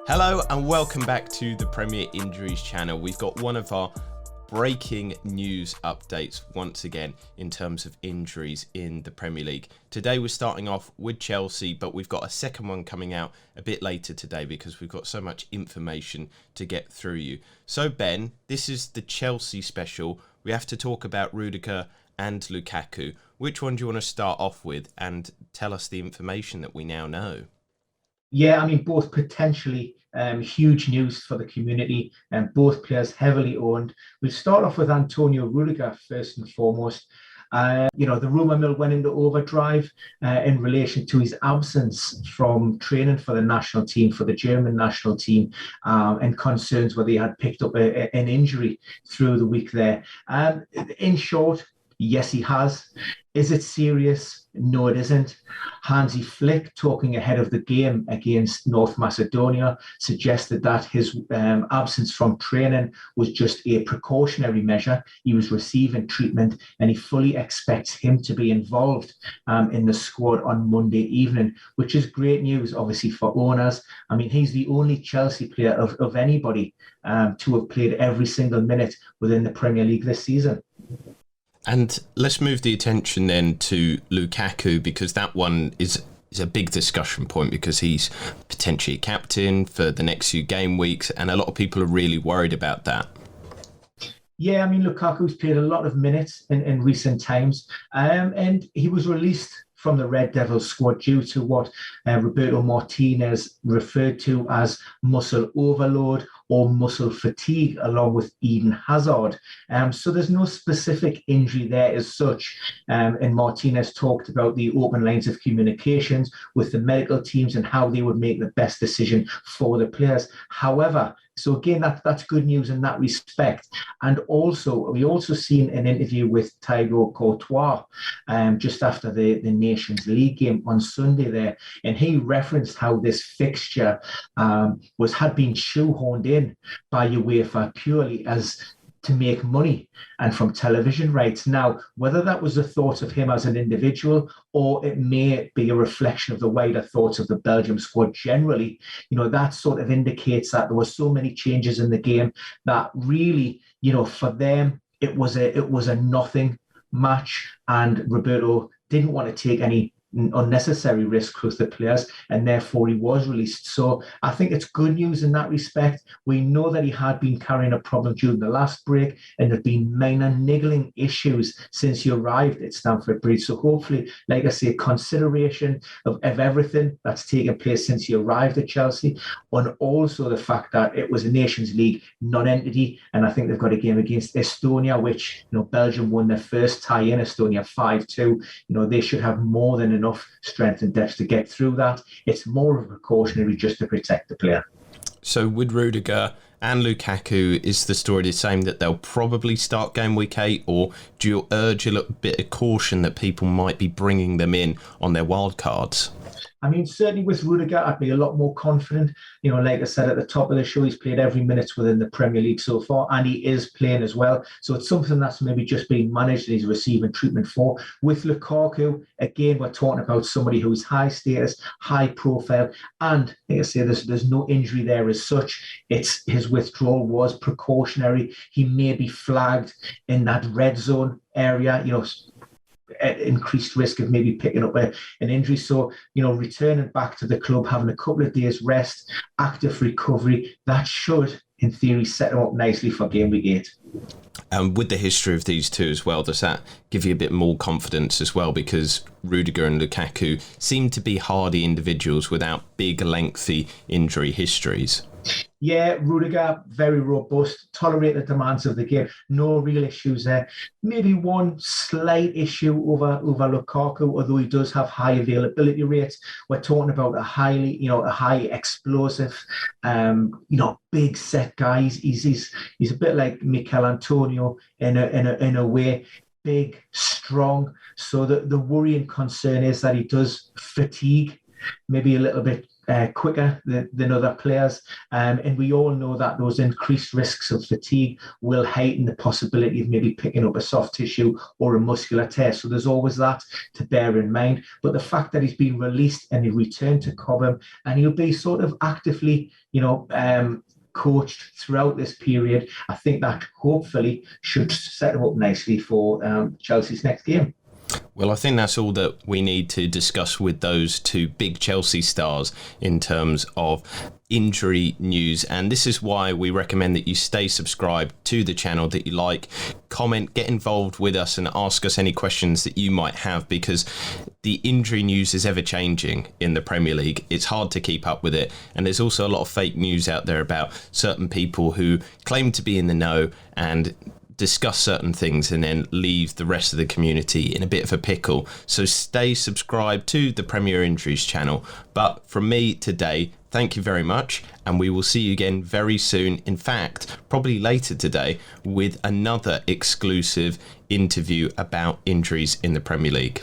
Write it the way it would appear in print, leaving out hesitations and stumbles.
Hello and welcome back to the Premier Injuries channel. We've got one of our breaking news updates once again in terms of injuries in the Premier League. Today we're starting off with Chelsea, but we've got a second one coming out a bit later today because we've got so much information to get through you. So Ben, this is the Chelsea special. We have to talk about Rudiger and Lukaku. Which one do you want to start off with and tell us the information that we now know? Yeah, I mean, both potentially huge news for the community and both players heavily owned. We'll start off with Antonio Rudiger first and foremost. The rumour mill went into overdrive in relation to his absence from training for the national team, for the German national team, and concerns whether he had picked up an injury through the week there. In short, yes, he has. Is it serious? No, it isn't. Hansi Flick, talking ahead of the game against North Macedonia, suggested that his absence from training was just a precautionary measure. He was receiving treatment and he fully expects him to be involved in the squad on Monday evening, which is great news, obviously, for owners. I mean, he's the only Chelsea player of anybody to have played every single minute within the Premier League this season. And let's move the attention then to Lukaku, because that one is a big discussion point because he's potentially captain for the next few game weeks, and a lot of people are really worried about that. Yeah, I mean, Lukaku's played a lot of minutes in recent times, and he was released from the Red Devils squad due to what Roberto Martinez referred to as muscle overload or muscle fatigue, along with Eden Hazard. So there's no specific injury there as such. And Martinez talked about the open lines of communications with the medical teams and how they would make the best decision for the players. However, so again, that's good news in that respect. And also, we also seen an interview with Thibaut Courtois just after the Nations League game on Sunday there, and he referenced how this fixture had been shoehorned in by UEFA purely as to make money and from television rights. Now, whether that was the thought of him as an individual or it may be a reflection of the wider thoughts of the Belgium squad generally, that sort of indicates that there were so many changes in the game that really, for them, it was a nothing match, and Roberto didn't want to take any unnecessary risk with the players, and therefore he was released. So I think it's good news in that respect. We know that he had been carrying a problem during the last break, and there have been minor niggling issues since he arrived at Stamford Bridge. So hopefully, like I say, consideration of everything that's taken place since he arrived at Chelsea, and also the fact that it was a Nations League non-entity, and I think they've got a game against Estonia, which Belgium won their first tie in Estonia 5-2. They should have more than enough strength and depth to get through that. It's more of a precautionary just to protect the player. So with Rudiger and Lukaku, is the story the same that they'll probably start game week 8, or do you urge a little bit of caution that people might be bringing them in on their wild cards? I mean, certainly with Rudiger, I'd be a lot more confident. Like I said at the top of the show, he's played every minute within the Premier League so far, and he is playing as well. So it's something that's maybe just being managed and he's receiving treatment for. With Lukaku, again, we're talking about somebody who's high status, high profile, and like I say, there's no injury there as such. It's his withdrawal was precautionary. He may be flagged in that red zone area, at increased risk of maybe picking up an injury. So, returning back to the club, having a couple of days rest, active recovery, that should, in theory, set him up nicely for game week 8. And with the history of these two as well, does that give you a bit more confidence as well? Because Rudiger and Lukaku seem to be hardy individuals without big, lengthy injury histories. Yeah, Rudiger, very robust, tolerate the demands of the game. No real issues there. Maybe one slight issue over Lukaku, although he does have high availability rates. We're talking about a high explosive, big set guy. He's a bit like Mikel Antonio in a way. Big, strong. So the worry and concern is that he does fatigue maybe a little bit quicker than other players. And we all know that those increased risks of fatigue will heighten the possibility of maybe picking up a soft tissue or a muscular tear. So there's always that to bear in mind. But the fact that he's been released and he returned to Cobham and he'll be sort of actively, coached throughout this period, I think that hopefully should set him up nicely for Chelsea's next game. Well, I think that's all that we need to discuss with those two big Chelsea stars in terms of injury news. And this is why we recommend that you stay subscribed to the channel that you like, comment, get involved with us and ask us any questions that you might have, because the injury news is ever changing in the Premier League. It's hard to keep up with it. And there's also a lot of fake news out there about certain people who claim to be in the know and discuss certain things and then leave the rest of the community in a bit of a pickle. So stay subscribed to the Premier Injuries channel. But from me today, thank you very much, and we will see you again very soon. In fact, probably later today with another exclusive interview about injuries in the Premier League.